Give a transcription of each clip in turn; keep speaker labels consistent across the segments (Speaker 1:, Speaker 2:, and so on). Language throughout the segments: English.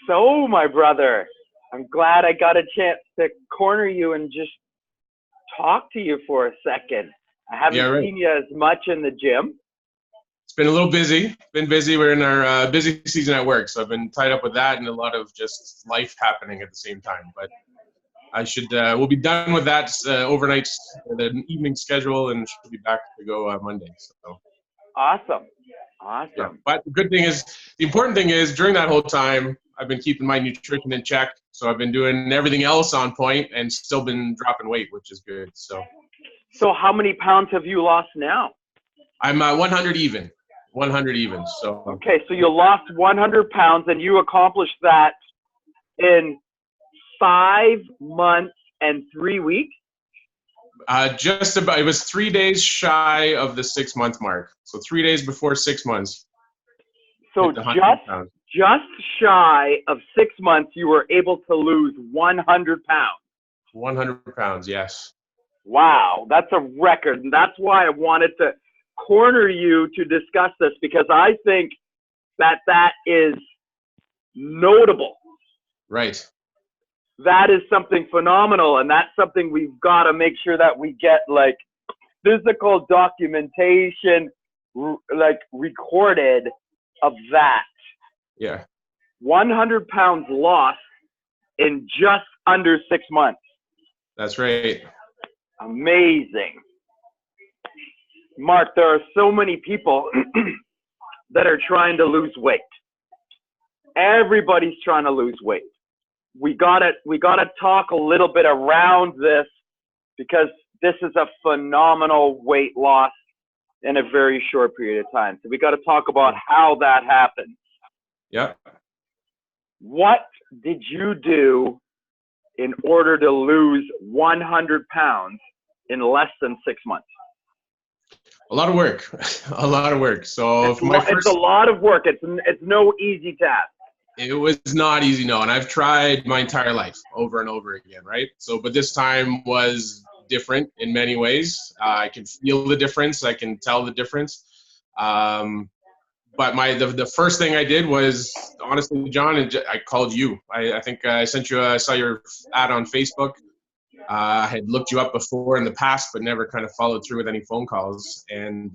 Speaker 1: So, my brother, I'm glad I got a chance to corner you and just talk to you for a second. I
Speaker 2: Yeah,
Speaker 1: haven't
Speaker 2: right.
Speaker 1: seen you as much in the gym.
Speaker 2: It's been a little busy. Been busy. We're in our busy season at work, so I've been tied up with that and a lot of just life happening at the same time. But I should. We'll be done with that overnight, the evening schedule, and should be back to go Monday. So
Speaker 1: Awesome.
Speaker 2: yeah.
Speaker 1: Awesome.
Speaker 2: But the important thing is during that whole time, I've been keeping my nutrition in check. So I've been doing everything else on point and still been dropping weight, which is good.
Speaker 1: So, how many pounds have you lost now?
Speaker 2: I'm 100 even. 100 even. So
Speaker 1: Okay, so you lost 100 pounds and you accomplished that in 5 months and 3 weeks.
Speaker 2: just about, it was 3 days shy of the 6 month mark. So 3 days before 6 months.
Speaker 1: So
Speaker 2: hit the 100 pounds.
Speaker 1: just shy of 6 months, you were able to lose 100 pounds.
Speaker 2: 100 pounds, yes.
Speaker 1: Wow, that's a record. And that's why I wanted to corner you to discuss this, because I think that is notable.
Speaker 2: Right.
Speaker 1: That is something phenomenal, and that's something we've got to make sure that we get like physical documentation like recorded of that.
Speaker 2: Yeah.
Speaker 1: 100 pounds lost in just under 6 months.
Speaker 2: That's right.
Speaker 1: Amazing. Mark, there are so many people that are trying to lose weight. Everybody's trying to lose weight. We gotta talk a little bit around this, because this is a phenomenal weight loss in a very short period of time. So we got to talk about how that happened.
Speaker 2: Yeah.
Speaker 1: What did you do in order to lose 100 pounds in less than 6 months?
Speaker 2: A lot of work. A lot of work. So
Speaker 1: It's a lot of work. It's no easy task.
Speaker 2: It was not easy, no, and I've tried my entire life over and over again, right? So, but this time was different in many ways. I can feel the difference. I can tell the difference. But the first thing I did was, honestly, John, I called you. I think I saw your ad on Facebook. I had looked you up before in the past, but never kind of followed through with any phone calls. And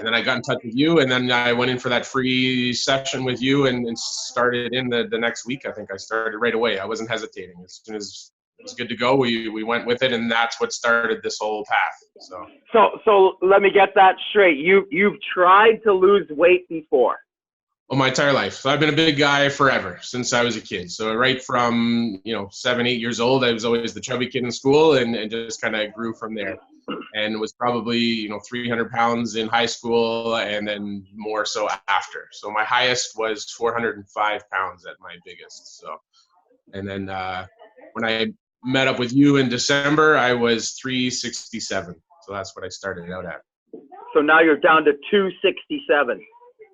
Speaker 2: then I got in touch with you, and then I went in for that free session with you and started in the next week. I think I started right away. I wasn't hesitating. As soon as it was good to go, we went with it, and that's what started this whole path.
Speaker 1: So let me get that straight. You've tried to lose weight before?
Speaker 2: Oh, my entire life. So I've been a big guy forever, since I was a kid. So right from 7, 8 years old, I was always the chubby kid in school, and just kind of grew from there. And was probably 300 pounds in high school, and then more so after. So my highest was 405 pounds at my biggest. So, and then when I met up with you in December, I was 367. So that's what I started out at.
Speaker 1: So now you're down to 267.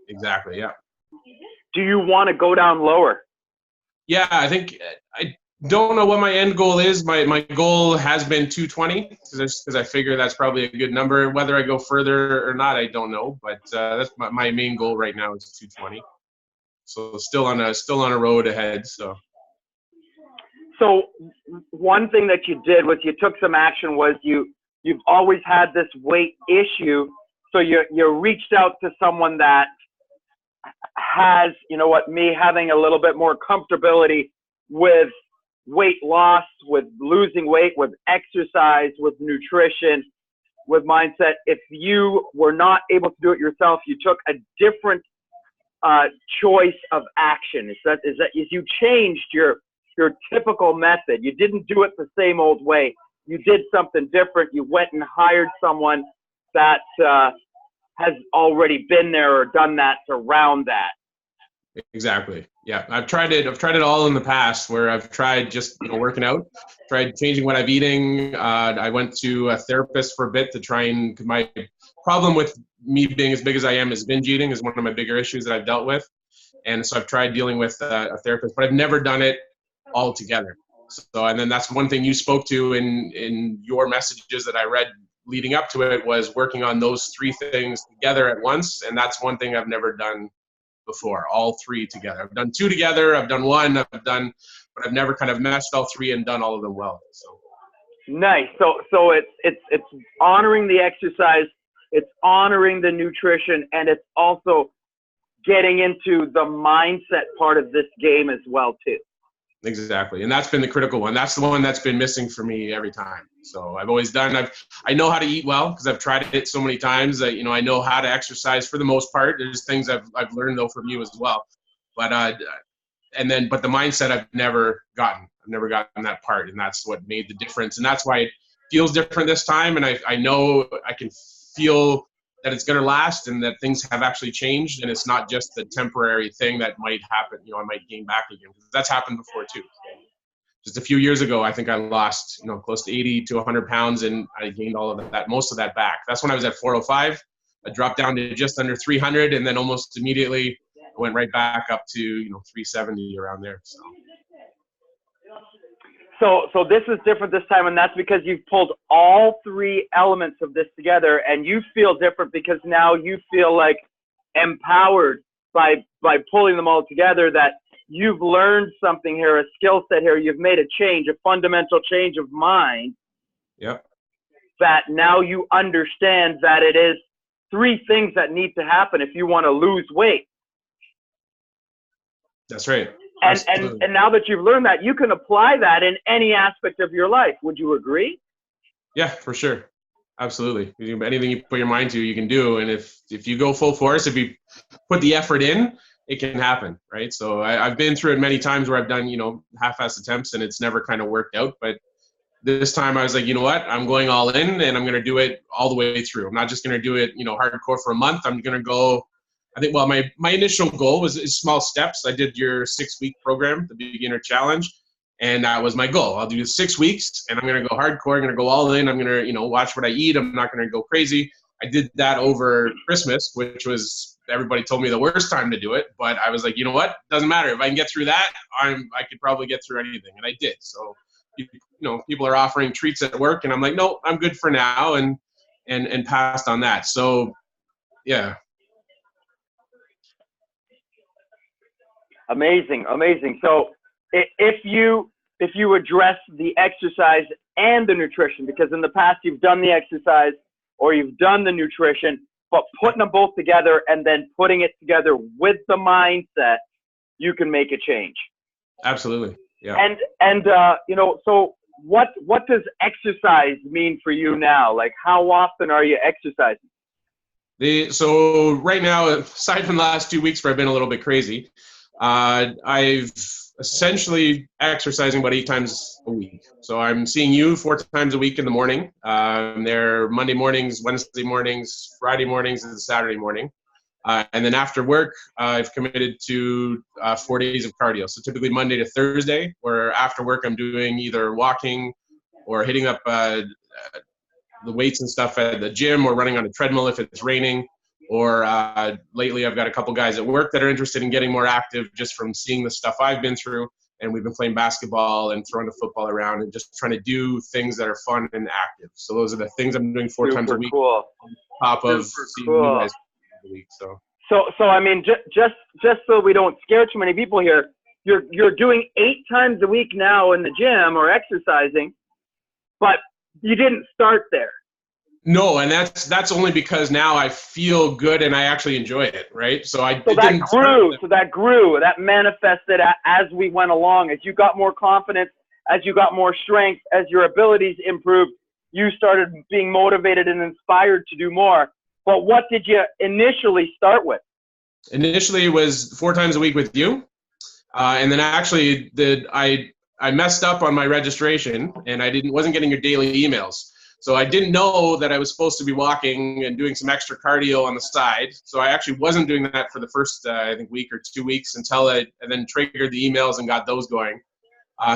Speaker 2: Exactly. Yeah.
Speaker 1: Do you want to go down lower?
Speaker 2: Yeah, I think I don't know what my end goal is. My goal has been 220 because I figure that's probably a good number. Whether I go further or not, I don't know. But that's my main goal right now is 220. So still on a road ahead.
Speaker 1: So one thing that you did was you took some action. Was you've always had this weight issue, so you reached out to someone that has, me having a little bit more comfortability with weight loss, with losing weight, with exercise, with nutrition, with mindset. If you were not able to do it yourself, you took a different choice of action. Is that you changed your typical method. You didn't do it the same old way. You did something different. You went and hired someone that has already been there or done that around that.
Speaker 2: Exactly. Yeah, I've tried it all in the past, where I've tried just working out, tried changing what I'm eating. I went to a therapist for a bit to try and, cause my problem with me being as big as I am is binge eating is one of my bigger issues that I've dealt with, and so I've tried dealing with a therapist, but I've never done it all together. So, and then that's one thing you spoke to in your messages that I read leading up to it, was working on those three things together at once, and that's one thing I've never done before, all three together. I've done two together, I've done one, but I've never kind of meshed all three and done all of them well. So
Speaker 1: nice. So it's honoring the exercise, it's honoring the nutrition, and it's also getting into the mindset part of this game as well too.
Speaker 2: Exactly. And that's been the critical one. That's the one that's been missing for me every time. So I've always I know how to eat well because I've tried it so many times that, I know how to exercise for the most part. There's things I've learned though from you as well. But, but the mindset I've never gotten that part. And that's what made the difference. And that's why it feels different this time. And I know I can feel that it's going to last and that things have actually changed, and it's not just the temporary thing that might happen. I might gain back again. That's happened before too. Just a few years ago, I think I lost, close to 80 to 100 pounds, and I gained all of that, most of that back. That's when I was at 405. I dropped down to just under 300, and then almost immediately I went right back up to 370 around there.
Speaker 1: So this is different this time, and that's because you've pulled all three elements of this together, and you feel different because now you feel like empowered by pulling them all together, that you've learned something here, a skill set here, you've made a change, a fundamental change of mind.
Speaker 2: Yep.
Speaker 1: That now you understand that it is three things that need to happen if you want to lose weight.
Speaker 2: That's right.
Speaker 1: And now that you've learned that, you can apply that in any aspect of your life. Would you agree?
Speaker 2: Yeah, for sure. Absolutely. Anything you put your mind to, you can do. And if you go full force, if you put the effort in, it can happen, right? So I've been through it many times where I've done, half-assed attempts and it's never kind of worked out. But this time I was like, you know what? I'm going all in and I'm going to do it all the way through. I'm not just going to do it, hardcore for a month. I'm going to go. I think, my initial goal was small steps. I did your 6-week program, the beginner challenge, and that was my goal. I'll do 6 weeks and I'm going to go hardcore. I'm going to go all in. I'm going to, watch what I eat. I'm not going to go crazy. I did that over Christmas, which was, everybody told me the worst time to do it, but I was like, you know what? Doesn't matter. If I can get through that, I could probably get through anything. And I did. So, people are offering treats at work and I'm like, no, I'm good for now. And passed on that. So yeah.
Speaker 1: Amazing. So if you address the exercise and the nutrition, because in the past you've done the exercise or you've done the nutrition, but putting them both together and then putting it together with the mindset, you can make a change. Absolutely.
Speaker 2: Yeah.
Speaker 1: So what does exercise mean for you now? Like, how often are you exercising?
Speaker 2: So right now, aside from the last 2 weeks where I've been a little bit crazy, I've essentially exercising about 8 times a week. So I'm seeing you 4 times a week in the morning. They're Monday mornings, Wednesday mornings, Friday mornings, and Saturday morning. And then after work, I've committed to 4 days of cardio. So typically Monday to Thursday, where after work I'm doing either walking or hitting up the weights and stuff at the gym or running on a treadmill if it's raining. Or lately I've got a couple guys at work that are interested in getting more active just from seeing the stuff I've been through. And we've been playing basketball and throwing the football around and just trying to do things that are fun and active. So those are the things I'm doing 4 times a week.
Speaker 1: Cool.
Speaker 2: On top of seeing you guys a week.
Speaker 1: So I mean, just so we don't scare too many people here, you're doing 8 times a week now in the gym or exercising, but you didn't start there.
Speaker 2: No, and that's only because now I feel good and I actually enjoy it, right? So that grew, that manifested as we went along, as you got more confidence, as you got more strength, as your abilities improved, you started being motivated and inspired to do more. But what did you initially start with? Initially, it was 4 times a week with you, and then actually I messed up on my registration and wasn't getting your daily emails. So I didn't know that I was supposed to be walking and doing some extra cardio on the side. So I actually wasn't doing that for the first, week or 2 weeks until I then triggered the emails and got those going.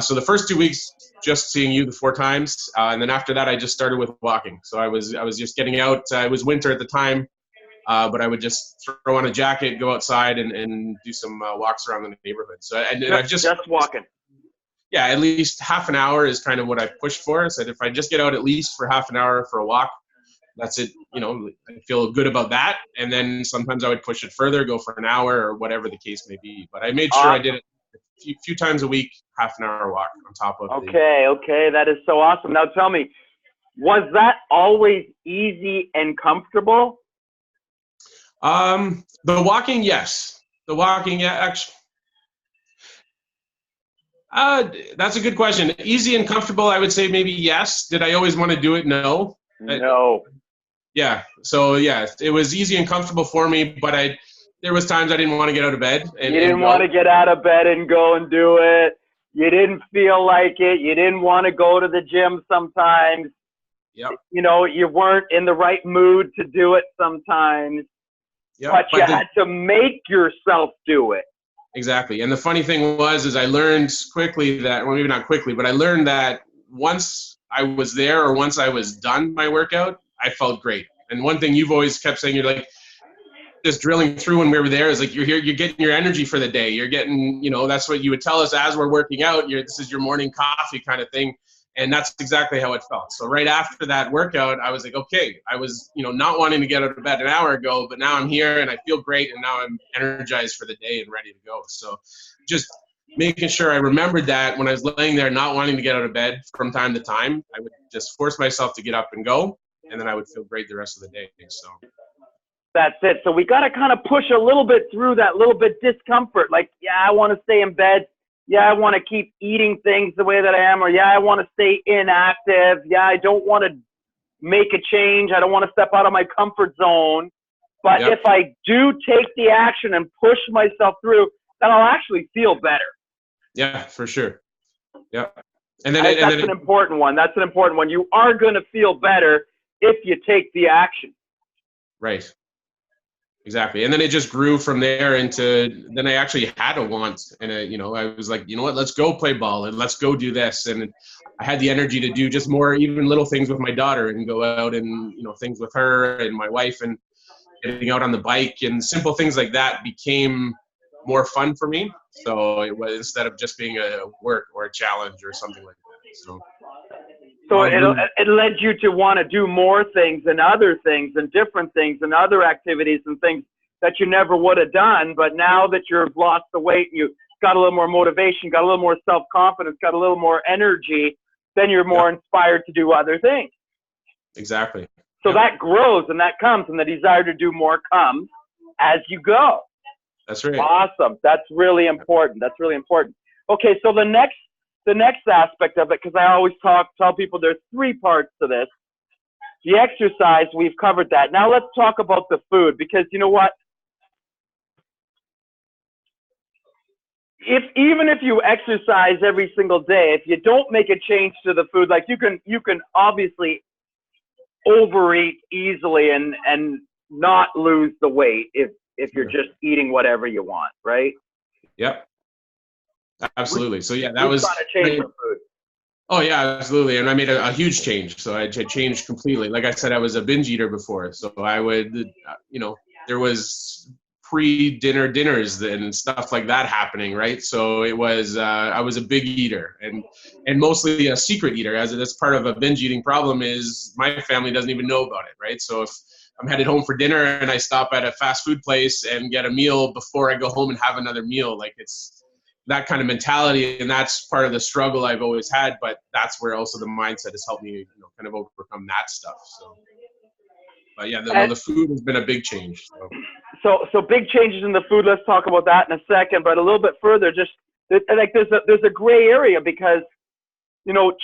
Speaker 2: So the first 2 weeks, just seeing you the 4 times. And then after that, I just started with walking. So I was just getting out. It was winter at the time, but I would just throw on a jacket, go outside and do some walks around the neighborhood. So I just
Speaker 1: walking.
Speaker 2: Yeah, at least half an hour is kind of what I pushed for. I said if I just get out at least for half an hour for a walk, that's it. I feel good about that. And then sometimes I would push it further, go for an hour or whatever the case may be. But I made sure I did it a few times a week, half an hour walk on top of
Speaker 1: Okay, that is so awesome. Now tell me, was that always easy and comfortable?
Speaker 2: The walking, yes. The walking, yeah, actually. That's a good question. Easy and comfortable, I would say maybe yes. Did I always want to do it? No.
Speaker 1: No.
Speaker 2: Yeah. So yeah, it was easy and comfortable for me, but there was times I didn't want to get out of bed.
Speaker 1: You didn't want to get out of bed and go and do it. You didn't feel like it. You didn't want to go to the gym sometimes.
Speaker 2: Yep.
Speaker 1: You weren't in the right mood to do it sometimes. Yep. But you had to make yourself do it.
Speaker 2: Exactly. And the funny thing is I learned quickly that, well, maybe not quickly, but I learned that once I was there or once I was done my workout, I felt great. And one thing you've always kept saying, you're like, just drilling through when we were there, is like, you're getting your energy for the day. You're getting, that's what you would tell us as we're working out. This is your morning coffee kind of thing. And that's exactly how it felt. So right after that workout, I was like, okay, I was, not wanting to get out of bed an hour ago, but now I'm here and I feel great. And now I'm energized for the day and ready to go. So just making sure I remembered that when I was laying there, not wanting to get out of bed from time to time, I would just force myself to get up and go. And then I would feel great the rest of the day. So
Speaker 1: that's it. So we got to kind of push a little bit through that little bit discomfort. Like, yeah, I want to stay in bed. Yeah, I want to keep eating things the way that I am. Or yeah, I want to stay inactive. Yeah, I don't want to make a change. I don't want to step out of my comfort zone. But if I do take the action and push myself through, then I'll actually feel better.
Speaker 2: Yeah, for sure. Yeah. And then
Speaker 1: that's an important one. That's an important one. You are going to feel better if you take the action.
Speaker 2: Right. Exactly. And then it just grew from there then I actually had a want. And, I was like, you know what, let's go play ball and let's go do this. And I had the energy to do just more, even little things with my daughter and go out and, things with her and my wife and getting out on the bike and simple things like that became more fun for me. So it was, instead of just being a work or a challenge or something like that.
Speaker 1: So it led you to want to do more things and other things and different things and other activities and things that you never would have done. But now that you've lost the weight and you got a little more motivation, got a little more self-confidence, got a little more energy, then you're more inspired to do other things.
Speaker 2: Exactly.
Speaker 1: So that grows and that comes, and the desire to do more comes as you go.
Speaker 2: That's right.
Speaker 1: Awesome. That's really important. That's really important. Okay, so the next aspect of it, because I always tell people there's 3 parts to this. The exercise, we've covered that. Now let's talk about the food, because you know what? Even if you exercise every single day, if you don't make a change to the food, like you can obviously overeat easily and not lose the weight if you're just eating whatever you want, right?
Speaker 2: Yep. Absolutely. So yeah, that was
Speaker 1: change for food.
Speaker 2: Oh yeah, absolutely. And I made a huge change. So I changed completely. Like I said, I was a binge eater before. So I would, there was pre-dinner dinners and stuff like that happening, right? So it was, I was a big eater and mostly a secret eater, as it is part of a binge eating problem is my family doesn't even know about it, right? So if I'm headed home for dinner and I stop at a fast food place and get a meal before I go home and have another meal, like it's that kind of mentality, and that's part of the struggle I've always had, but that's where also the mindset has helped me, kind of overcome that stuff. So, but yeah, the food has been a big change.
Speaker 1: So big changes in the food. Let's talk about that in a second, but a little bit further, just like there's a gray area because,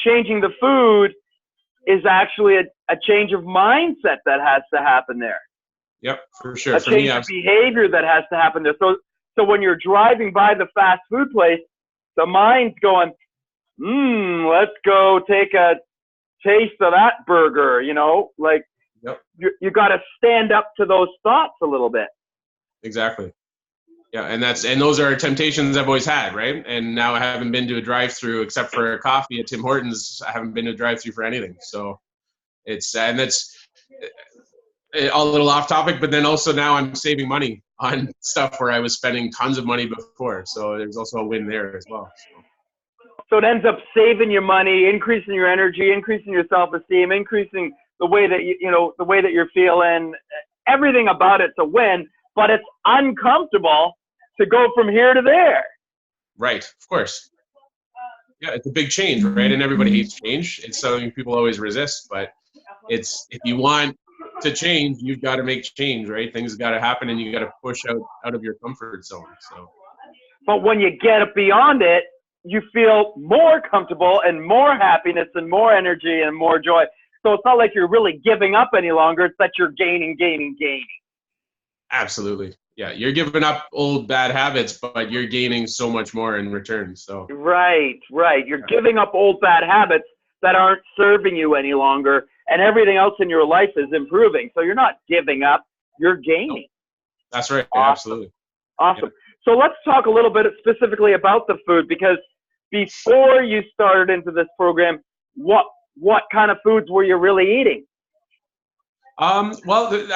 Speaker 1: changing the food is actually a change of mindset that has to happen there.
Speaker 2: Yep, for sure.
Speaker 1: A change of behavior that has to happen there. So when you're driving by the fast food place, the mind's going, let's go take a taste of that burger, like
Speaker 2: yep.
Speaker 1: You got to stand up to those thoughts a little bit.
Speaker 2: Exactly. Yeah. And those are temptations I've always had. Right. And now I haven't been to a drive-through except for a coffee at Tim Hortons. I haven't been to a drive-through for anything. So that's a little off topic, but then also now I'm saving money on stuff where I was spending tons of money before. So there's also a win there as well.
Speaker 1: So it ends up saving you money, increasing your energy, increasing your self-esteem, increasing the way that the way that you're feeling, everything about it's a win, but it's uncomfortable to go from here to there.
Speaker 2: Right, of course. Yeah, it's a big change, right? And everybody hates change. It's something people always resist, but it's, if you want to change, you've got to make change, right? Things got to happen, and you got to push out of your comfort zone. So,
Speaker 1: but when you get beyond it, you feel more comfortable and more happiness and more energy and more joy. So it's not like you're really giving up any longer. It's that you're gaining.
Speaker 2: absolutely. Yeah, you're giving up old bad habits, but you're gaining so much more in return. So
Speaker 1: right. You're giving up old bad habits that aren't serving you any longer, and everything else in your life is improving. So you're not giving up, you're gaining.
Speaker 2: That's right.
Speaker 1: Awesome.
Speaker 2: Absolutely.
Speaker 1: Awesome.
Speaker 2: Yeah.
Speaker 1: So let's talk a little bit specifically about the food, because before you started into this program, what kind of foods were you really eating?
Speaker 2: Well,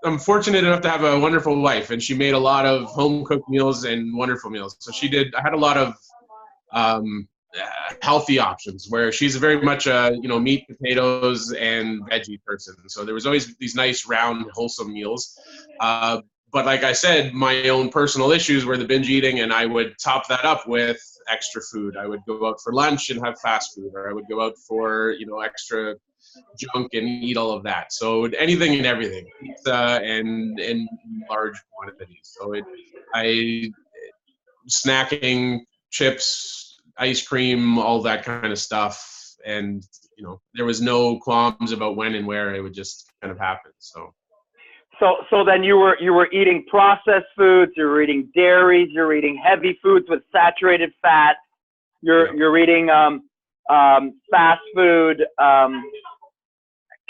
Speaker 2: I'm fortunate enough to have a wonderful wife, and she made a lot of home cooked meals and wonderful meals. So I had a lot of healthy options, where she's very much a meat, potatoes, and veggie person. So there was always these nice round wholesome meals. But like I said, my own personal issues were the binge eating, and I would top that up with extra food. I would go out for lunch and have fast food, or I would go out for extra junk and eat all of that. So anything and everything, pizza and in large quantities. So snacking, chips, ice cream, all that kind of stuff. And there was no qualms about when and where. It would just kind of happen.
Speaker 1: So then you were eating processed foods, you were eating dairies, you're eating heavy foods with saturated fat, you're eating fast food,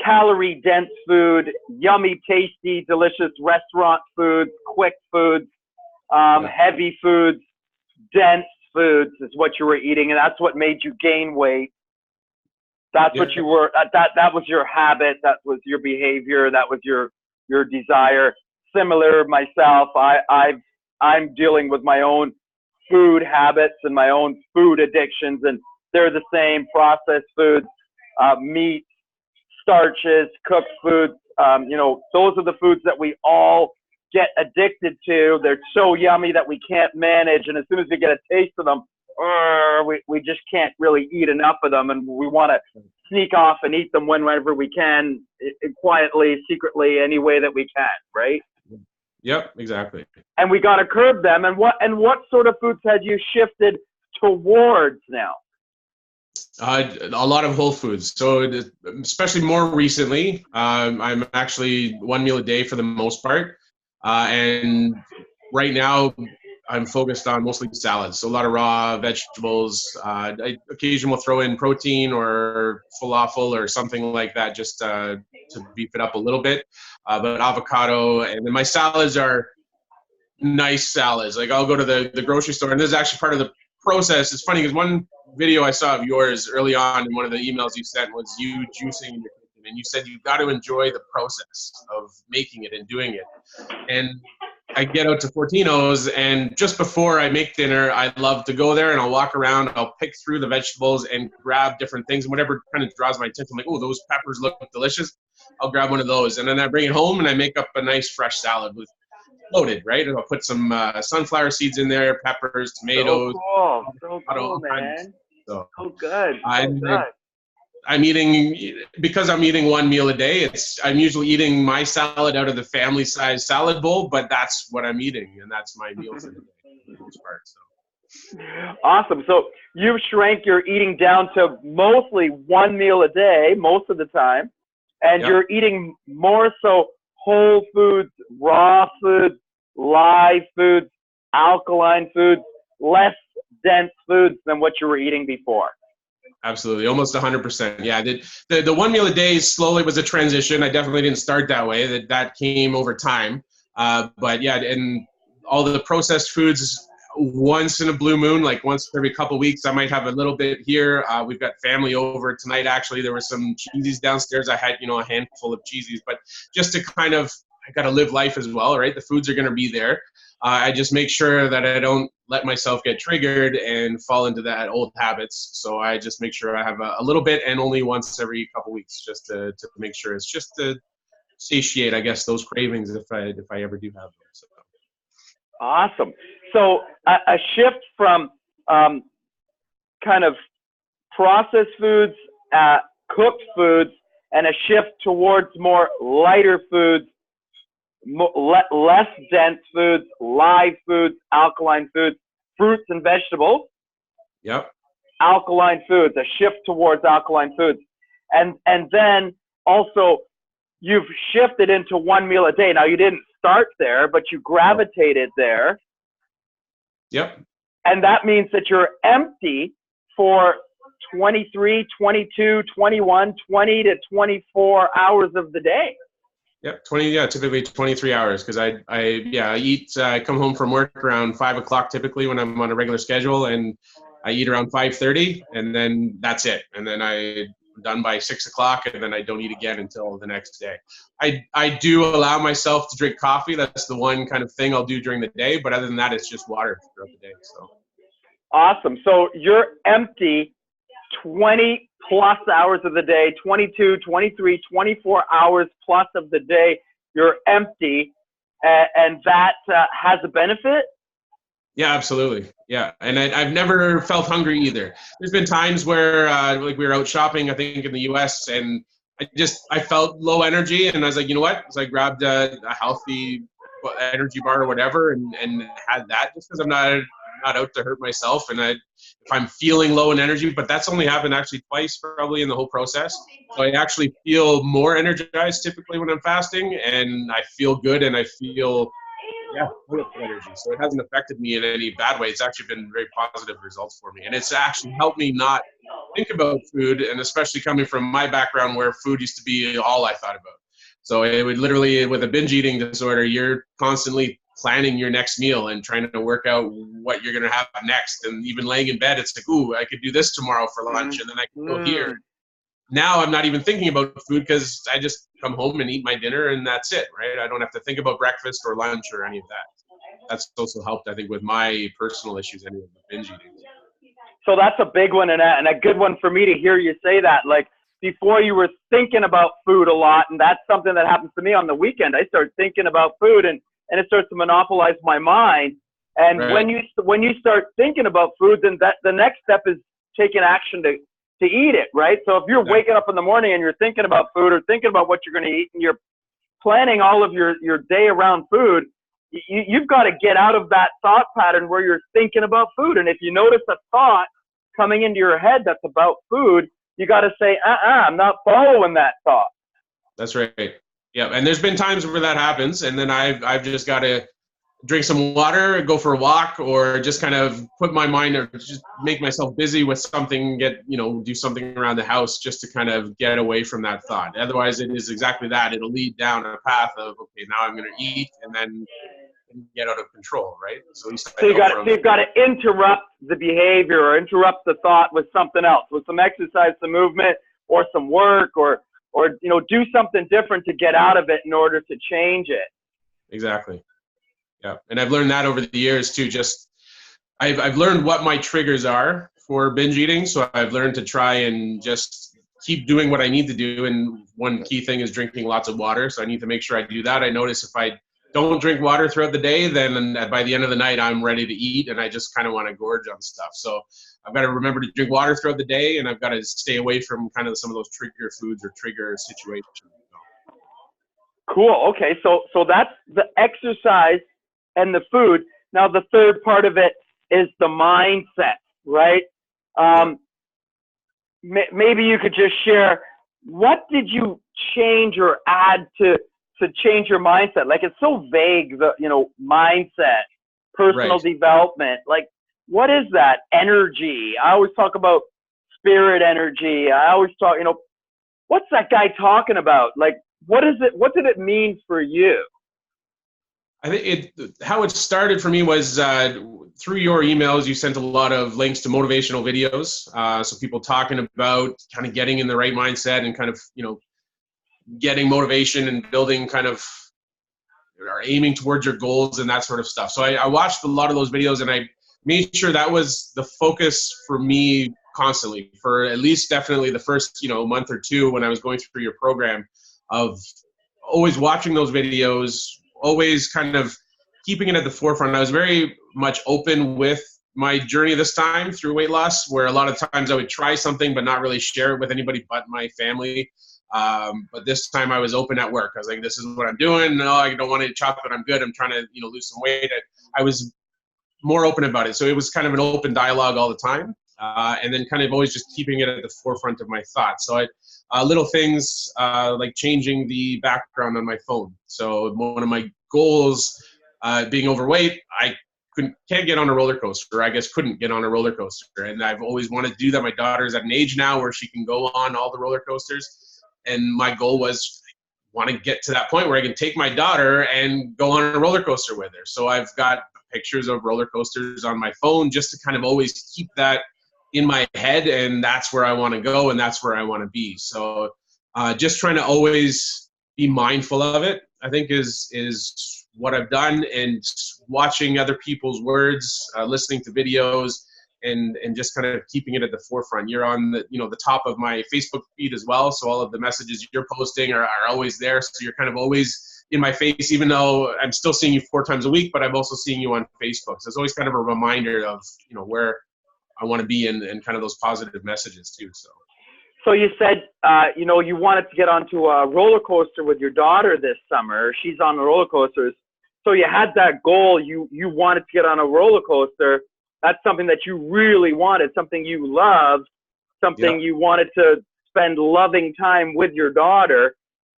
Speaker 1: calorie dense food, yummy, tasty, delicious restaurant foods, quick foods, heavy foods, dense foods is what you were eating, and that's what made you gain weight. That's what you were. That was your habit. That was your behavior. That was your desire. Similar myself, I'm dealing with my own food habits and my own food addictions, and they're the same: processed foods, meat, starches, cooked foods. Those are the foods that we all get addicted to. They're so yummy that we can't manage, and as soon as we get a taste of them, we just can't really eat enough of them, and we want to sneak off and eat them whenever we can, quietly, secretly, any way that we can, right?
Speaker 2: Yep, exactly.
Speaker 1: And we got to curb them. And what sort of foods had you shifted towards now?
Speaker 2: A lot of whole foods. So especially more recently, I'm actually one meal a day for the most part. And right now I'm focused on mostly salads. So a lot of raw vegetables. I occasionally will throw in protein or falafel or something like that, just to beef it up a little bit. But avocado, and then my salads are nice salads. Like I'll go to the grocery store, and this is actually part of the process. It's funny because one video I saw of yours early on in one of the emails you sent was you juicing in your kitchen, and you said you've got to enjoy the process of making it and doing it. And I get out to Fortino's, and just before I make dinner, I love to go there and I'll walk around, I'll pick through the vegetables and grab different things, and whatever kind of draws my attention. I'm like, oh, those peppers look delicious. I'll grab one of those, and then I bring it home and I make up a nice fresh salad with loaded, right? And I'll put some sunflower seeds in there, peppers, tomatoes.
Speaker 1: So cool, man. So good.
Speaker 2: I'm eating, because I'm eating one meal a day, I'm usually eating my salad out of the family size salad bowl, but that's what I'm eating, and that's my meal for the day for the most part. So.
Speaker 1: Awesome. So you've shrank your eating down to mostly one meal a day most of the time, and you're eating more so whole foods, raw foods, live foods, alkaline foods, less dense foods than what you were eating before.
Speaker 2: Absolutely, almost 100%. Yeah, the one meal a day slowly was a transition. I definitely didn't start that way. That came over time. But yeah, and all the processed foods, once in a blue moon, like once every couple of weeks, I might have a little bit here. We've got family over tonight. Actually, there were some cheesies downstairs. I had a handful of cheesies, but just to kind of I got to live life as well, right? The foods are going to be there. I just make sure that I don't let myself get triggered and fall into that old habits. So I just make sure I have a little bit, and only once every couple weeks, just to make sure it's just to satiate, I guess, those cravings if I ever do have them. So.
Speaker 1: Awesome. So a shift from kind of processed foods, cooked foods, and a shift towards more lighter foods, less dense foods, live foods, alkaline foods, fruits and vegetables.
Speaker 2: Yep.
Speaker 1: Alkaline foods, a shift towards alkaline foods. And then also you've shifted into one meal a day. Now you didn't start there, but you gravitated there.
Speaker 2: Yep.
Speaker 1: And that means that you're empty for 23, 22, 21, 20 to 24 hours of the day.
Speaker 2: Yep, typically 23 hours, because I eat. I come home from work around 5 o'clock typically when I'm on a regular schedule, and I eat around 5:30, and then that's it. And then I'm done by 6 o'clock, and then I don't eat again until the next day. I do allow myself to drink coffee. That's the one kind of thing I'll do during the day, but other than that, it's just water throughout the day. So
Speaker 1: awesome. So you're empty 20 plus hours of the day, 22, 23, 24 hours plus of the day, you're empty, and that has a benefit?
Speaker 2: Yeah, absolutely. Yeah, and I've never felt hungry either. There's been times where, like we were out shopping, I think in the U.S., and I felt low energy, and I was like, you know what? So I grabbed a healthy energy bar or whatever, and had that, just because I'm not out to hurt myself, and if I'm feeling low in energy, but that's only happened actually twice probably in the whole process. So I actually feel more energized typically when I'm fasting, and I feel good, and I feel full of energy. So it hasn't affected me in any bad way. It's actually been very positive results for me, and it's actually helped me not think about food, and especially coming from my background where food used to be all I thought about. So it would literally, with a binge eating disorder, you're constantly planning your next meal and trying to work out what you're going to have next. And even laying in bed, it's like, ooh, I could do this tomorrow for lunch, and then I can go here. Now I'm not even thinking about food, because I just come home and eat my dinner, and that's it, right? I don't have to think about breakfast or lunch or any of that. That's also helped, I think, with my personal issues anyway, with binge eating.
Speaker 1: So that's a big one, and a good one for me to hear you say that. Like, before you were thinking about food a lot, and that's something that happens to me on the weekend. I start thinking about food, and it starts to monopolize my mind. And
Speaker 2: right.
Speaker 1: when you start thinking about food, then the next step is taking action to eat it, right? So if you're waking up in the morning and you're thinking about food, or thinking about what you're going to eat, and you're planning all of your day around food, you've got to get out of that thought pattern where you're thinking about food. And if you notice a thought coming into your head that's about food, you got to say, I'm not following that thought.
Speaker 2: That's right. Yeah, and there's been times where that happens, and then I've just got to drink some water, go for a walk, or just kind of put my mind, or just make myself busy with something, do something around the house just to kind of get away from that thought. Otherwise, it is exactly that. It'll lead down a path of, okay, now I'm going to eat, and then get out of control, right? So you've got
Speaker 1: to interrupt the behavior, or interrupt the thought with something else, with some exercise, some movement, or some work, or do something different to get out of it in order to change it.
Speaker 2: Exactly. Yeah, and I've learned that over the years too. Just I've learned what my triggers are for binge eating, so I've learned to try and just keep doing what I need to do. And one key thing is drinking lots of water, so I need to make sure I do that. I notice if I don't drink water throughout the day, then by the end of the night I'm ready to eat, and I just kind of want to gorge on stuff. So I've got to remember to drink water throughout the day, and I've got to stay away from kind of some of those trigger foods or trigger situations.
Speaker 1: Cool. Okay, so that's the exercise and the food. Now the third part of it is the mindset, right? Maybe you could just share, what did you change or add to change your mindset? Like, it's so vague, mindset, personal development. Like, what is that? Energy. I always talk about spirit energy. I always talk, what's that guy talking about? Like, what is it? What did it mean for you?
Speaker 2: I think how it started for me was through your emails. You sent a lot of links to motivational videos. So people talking about kind of getting in the right mindset and kind of, getting motivation and building kind of are aiming towards your goals and that sort of stuff. So I watched a lot of those videos, and I made sure that was the focus for me constantly, for at least definitely the first, month or two when I was going through your program, of always watching those videos, always kind of keeping it at the forefront. I was very much open with my journey this time through weight loss, where a lot of times I would try something but not really share it with anybody but my family. But this time I was open at work. I was like, this is what I'm doing. No, I don't want to eat chocolate. I'm good. I'm trying to, lose some weight. I was more open about it. So it was kind of an open dialogue all the time. And then kind of always just keeping it at the forefront of my thoughts. So little things like changing the background on my phone. So one of my goals, being overweight, I can't get on a roller coaster. I guess couldn't get on a roller coaster. And I've always wanted to do that. My daughter's at an age now where she can go on all the roller coasters. And my goal was, want to get to that point where I can take my daughter and go on a roller coaster with her. So I've got pictures of roller coasters on my phone just to kind of always keep that in my head. And that's where I want to go, and that's where I want to be. So just trying to always be mindful of it, I think is what I've done, and watching other people's words, listening to videos, and just kind of keeping it at the forefront. You're on the top of my Facebook feed as well, so all of the messages you're posting are always there. So you're kind of always in my face, even though I'm still seeing you 4 times a week, but I'm also seeing you on Facebook. So it's always kind of a reminder of where I want to be, and kind of those positive messages too.
Speaker 1: So you said, you wanted to get onto a roller coaster with your daughter this summer. She's on the roller coasters. So you had that goal. You wanted to get on a roller coaster. That's something that you really wanted, something you loved, something you wanted to spend loving time with your daughter.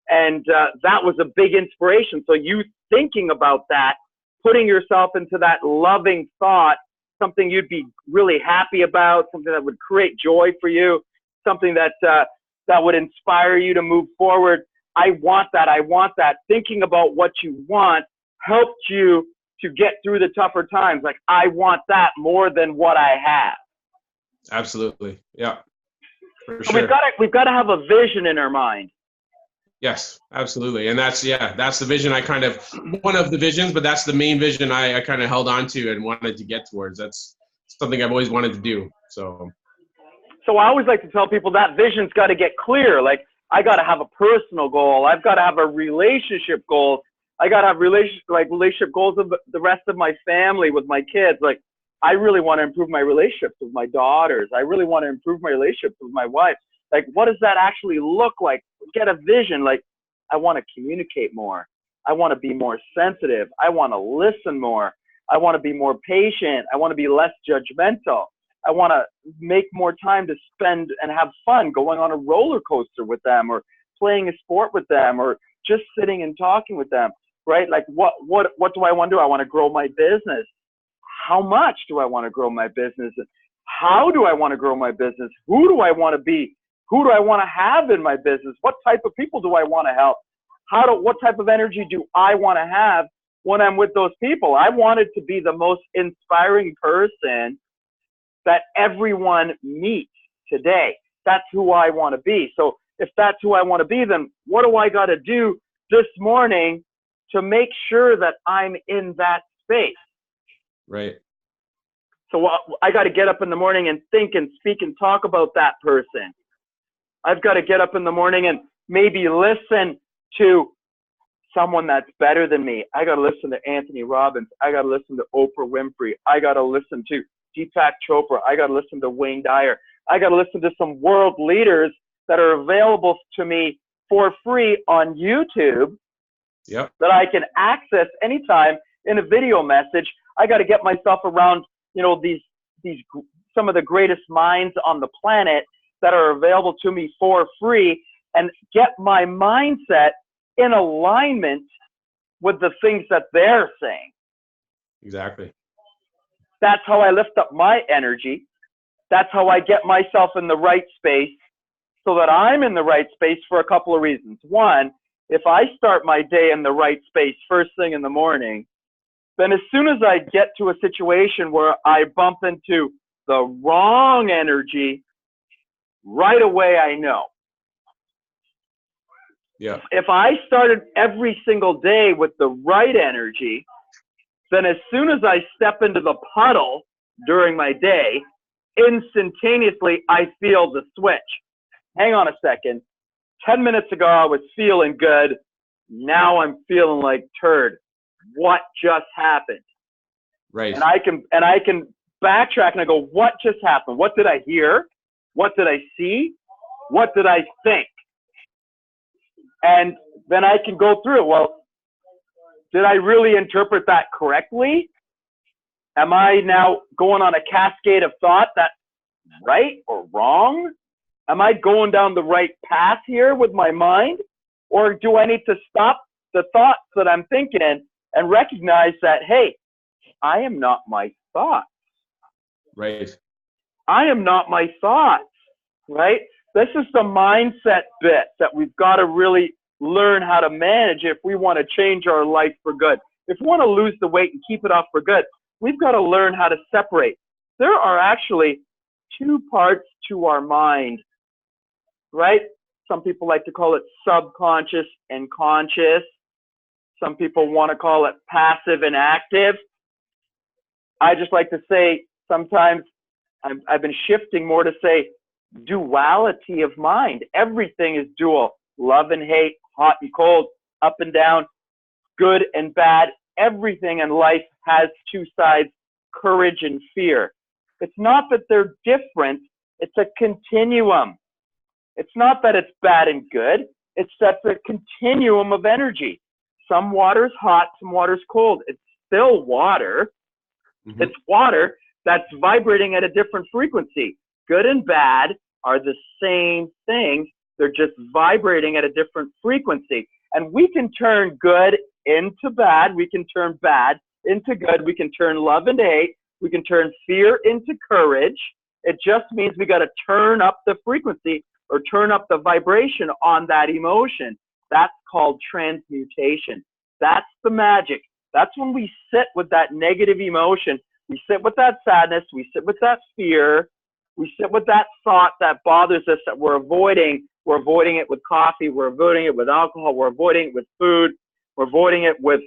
Speaker 1: And that was a big inspiration. So you thinking about that, putting yourself into that loving thought, something you'd be really happy about, something that would create joy for you, something that would inspire you to move forward. I want that. I want that. Thinking about what you want helped you to get through the tougher times. Like, I want that more than what I have.
Speaker 2: Absolutely. Yeah. For
Speaker 1: So
Speaker 2: sure.
Speaker 1: we've got to have a vision in our mind.
Speaker 2: Yes, absolutely. And that's the vision. One of the visions, but that's the main vision I kind of held on to and wanted to get towards. That's something I've always wanted to do. So
Speaker 1: I always like to tell people that vision's got to get clear. Like, I got to have a personal goal. I've got to have a relationship goal. I got to have relationship goals with the rest of my family, with my kids. Like, I really want to improve my relationships with my daughters. I really want to improve my relationships with my wife. Like, what does that actually look like? Get a vision. Like, I want to communicate more. I want to be more sensitive. I want to listen more. I want to be more patient. I want to be less judgmental. I want to make more time to spend and have fun going on a roller coaster with them, or playing a sport with them, or just sitting and talking with them, right? Like, what do I want to do? I want to grow my business. How much do I want to grow my business? How do I want to grow my business? Who do I want to be? Who do I want to have in my business? What type of people do I want to help? What type of energy do I want to have when I'm with those people? I wanted to be the most inspiring person that everyone meets today. That's who I want to be. So if that's who I want to be, then what do I got to do this morning to make sure that I'm in that space?
Speaker 2: Right.
Speaker 1: So I got to get up in the morning and think and speak and talk about that person. I've got to get up in the morning and maybe listen to someone that's better than me. I got to listen to Anthony Robbins. I got to listen to Oprah Winfrey. I got to listen to Deepak Chopra. I got to listen to Wayne Dyer. I got to listen to some world leaders that are available to me for free on YouTube.
Speaker 2: Yep.
Speaker 1: That I can access anytime in a video message. I got to get myself around, these some of the greatest minds on the planet that are available to me for free, and get my mindset in alignment with the things that they're saying.
Speaker 2: Exactly.
Speaker 1: That's how I lift up my energy. That's how I get myself in the right space, so that I'm in the right space for a couple of reasons. One, if I start my day in the right space first thing in the morning, then as soon as I get to a situation where I bump into the wrong energy, right away I know.
Speaker 2: Yeah.
Speaker 1: If I started every single day with the right energy, then as soon as I step into the puddle during my day, instantaneously I feel the switch. Hang on a second. 10 minutes ago I was feeling good. Now I'm feeling like turd. What just happened?
Speaker 2: Right.
Speaker 1: And I can backtrack and I go, what just happened? What did I hear? What did I see? What did I think? And then I can go through it. Well, did I really interpret that correctly? Am I now going on a cascade of thought that's right or wrong? Am I going down the right path here with my mind? Or do I need to stop the thoughts that I'm thinking and recognize that, hey, I am not my thoughts.
Speaker 2: Right.
Speaker 1: I am not my thoughts, right? This is the mindset bit that we've got to really learn how to manage if we want to change our life for good. If we want to lose the weight and keep it off for good, we've got to learn how to separate. There are actually two parts to our mind, right? Some people like to call it subconscious and conscious. Some people want to call it passive and active. I just like to say sometimes I've been shifting more to say duality of mind. Everything is dual. Love and hate, hot and cold, up and down, good and bad. Everything in life has two sides, courage and fear. It's not that they're different. It's a continuum. It's not that it's bad and good. It's that it's a continuum of energy. Some water's hot, some water's cold. It's still water. Mm-hmm. It's water that's vibrating at a different frequency. Good and bad are the same thing. They're just vibrating at a different frequency. And we can turn good into bad. We can turn bad into good. We can turn love into hate. We can turn fear into courage. It just means we got to turn up the frequency or turn up the vibration on that emotion. That's called transmutation. That's the magic. That's when we sit with that negative emotion. We sit with that sadness. We sit with that fear. We sit with that thought that bothers us that we're avoiding. We're avoiding it with coffee. We're avoiding it with alcohol. We're avoiding it with food. We're avoiding it with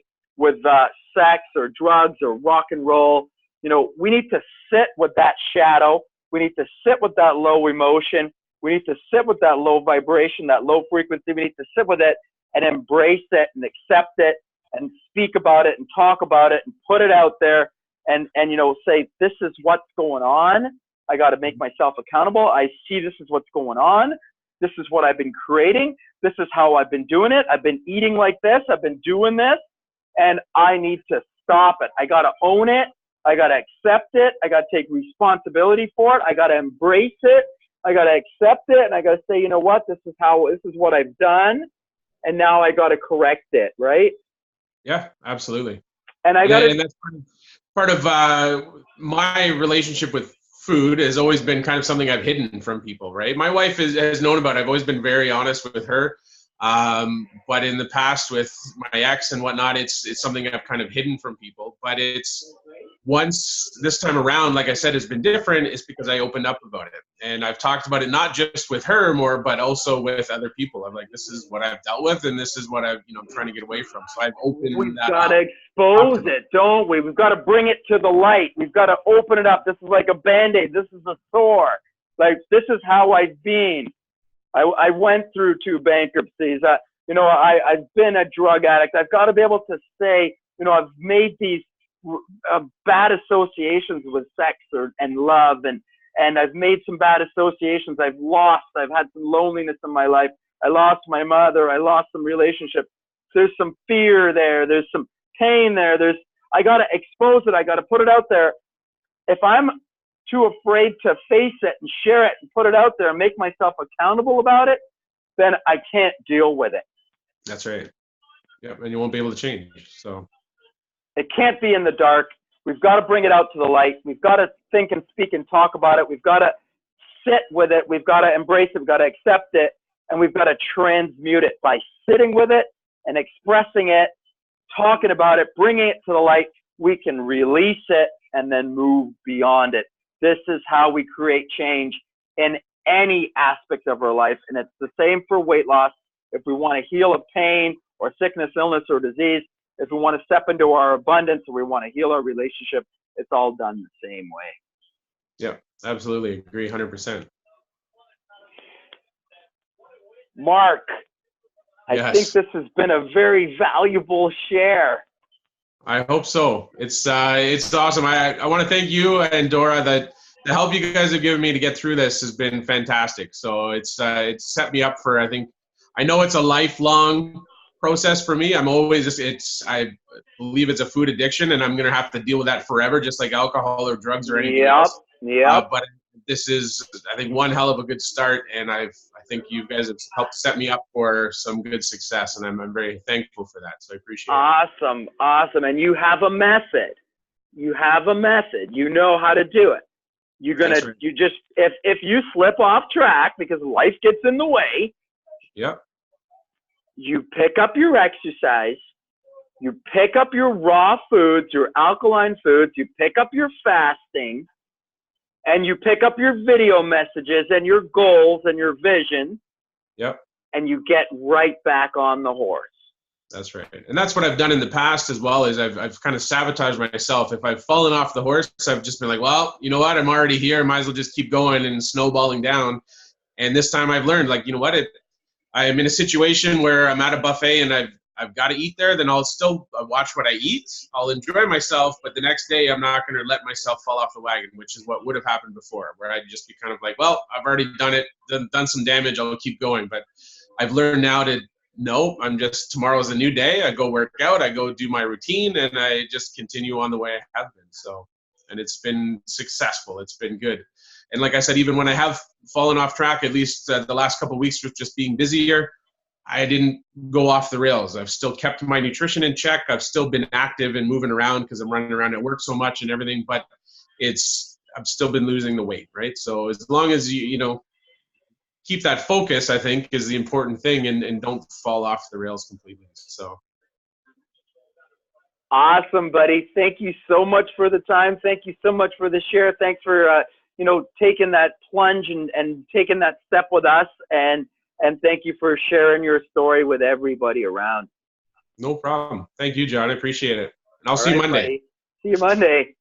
Speaker 1: sex or drugs or rock and roll. You know, we need to sit with that shadow. We need to sit with that low emotion. We need to sit with that low vibration, that low frequency. We need to sit with it and embrace it and accept it and speak about it and talk about it and put it out there and you know, say, this is what's going on. I got to make myself accountable. I see this is what's going on. This is what I've been creating. This is how I've been doing it. I've been eating like this. I've been doing this, and I need to stop it. I got to own it. I got to accept it. I got to take responsibility for it. I got to embrace it. I got to accept it, and I got to say, you know what? This is what I've done, and now I got to correct it, right?
Speaker 2: Yeah, absolutely.
Speaker 1: And
Speaker 2: and that's part of my relationship with food has always been kind of something I've hidden from people, right? My wife has known about it. I've always been very honest with her. But in the past with my ex and whatnot, it's something I've kind of hidden from people. But it's once this time around, like I said, has been different. It's because I opened up about it. And I've talked about it not just with her more, but also with other people. I'm like, this is what I've dealt with, and this is what I'm trying to get away from. So I've opened
Speaker 1: We've
Speaker 2: that
Speaker 1: got
Speaker 2: up.
Speaker 1: to expose it, don't we? We've got to bring it to the light. We've got to open it up. This is like a Band-Aid. This is a sore. Like, this is how I've been. I went through 2 bankruptcies. I've been a drug addict. I've got to be able to say, I've made these bad associations with sex and love, and I've made some bad associations. I've had some loneliness in my life. I lost my mother. I lost some relationships. There's some fear there. There's some pain there. I got to expose it. I got to put it out there. If I'm too afraid to face it and share it and put it out there and make myself accountable about it, then I can't deal with it.
Speaker 2: That's right. Yeah, and you won't be able to change. So
Speaker 1: it can't be in the dark. We've got to bring it out to the light. We've got to think and speak and talk about it. We've got to sit with it. We've got to embrace it. We've got to accept it. And we've got to transmute it by sitting with it and expressing it, talking about it, bringing it to the light. We can release it and then move beyond it. This is how we create change in any aspect of our life. And it's the same for weight loss. if we want to heal a pain or sickness, illness, or disease, if we want to step into our abundance or we want to heal our relationship, it's all done the same way.
Speaker 2: Yeah, absolutely. Agree 100%.
Speaker 1: Mark, I
Speaker 2: Yes.
Speaker 1: think this has been a very valuable share.
Speaker 2: I hope so. It's awesome. I want to thank you and Dora. That the help you guys have given me to get through this has been fantastic. So it's set me up for, I know it's a lifelong process for me. I'm always I believe it's a food addiction, and I'm gonna have to deal with that forever, just like alcohol or drugs or anything else. But this is, I think, one hell of a good start, and I think you guys have helped set me up for some good success, and I'm very thankful for that. So I appreciate it.
Speaker 1: Awesome. And you have a method. You know how to do it. You're gonna,
Speaker 2: That's right.
Speaker 1: you just, if you slip off track because life gets in the way.
Speaker 2: Yep.
Speaker 1: You pick up your exercise, you pick up your raw foods, your alkaline foods, you pick up your fasting, and you pick up your video messages and your goals and your vision.
Speaker 2: Yep.
Speaker 1: And you get right back on the horse.
Speaker 2: That's right. And that's what I've done in the past as well, is I've kind of sabotaged myself. If I've fallen off the horse, I've just been like, well, you know what? I'm already here. Might as well just keep going and snowballing down. And this time I've learned, like, you know what? I'm in a situation where I'm at a buffet and I've got to eat there, then I'll still watch what I eat. I'll enjoy myself, but the next day I'm not going to let myself fall off the wagon, which is what would have happened before, where I'd just be kind of like, well, I've already done it, done some damage, I'll keep going. But I've learned now to, no, tomorrow's a new day. I go work out, I go do my routine, and I just continue on the way I have been. So, and it's been successful. It's been good. And like I said, even when I have fallen off track, at least the last couple of weeks with just being busier, I didn't go off the rails. I've still kept my nutrition in check. I've still been active and moving around because I'm running around at work so much and everything, but I've still been losing the weight, right? So as long as you keep that focus, I think, is the important thing, and don't fall off the rails completely. So.
Speaker 1: Awesome, buddy. Thank you so much for the time. Thank you so much for the share. Thanks for, taking that plunge and taking that step with us. And thank you for sharing your story with everybody around.
Speaker 2: No problem. Thank you, John. I appreciate it. And I'll see you
Speaker 1: right,
Speaker 2: Monday.
Speaker 1: Buddy. See you Monday.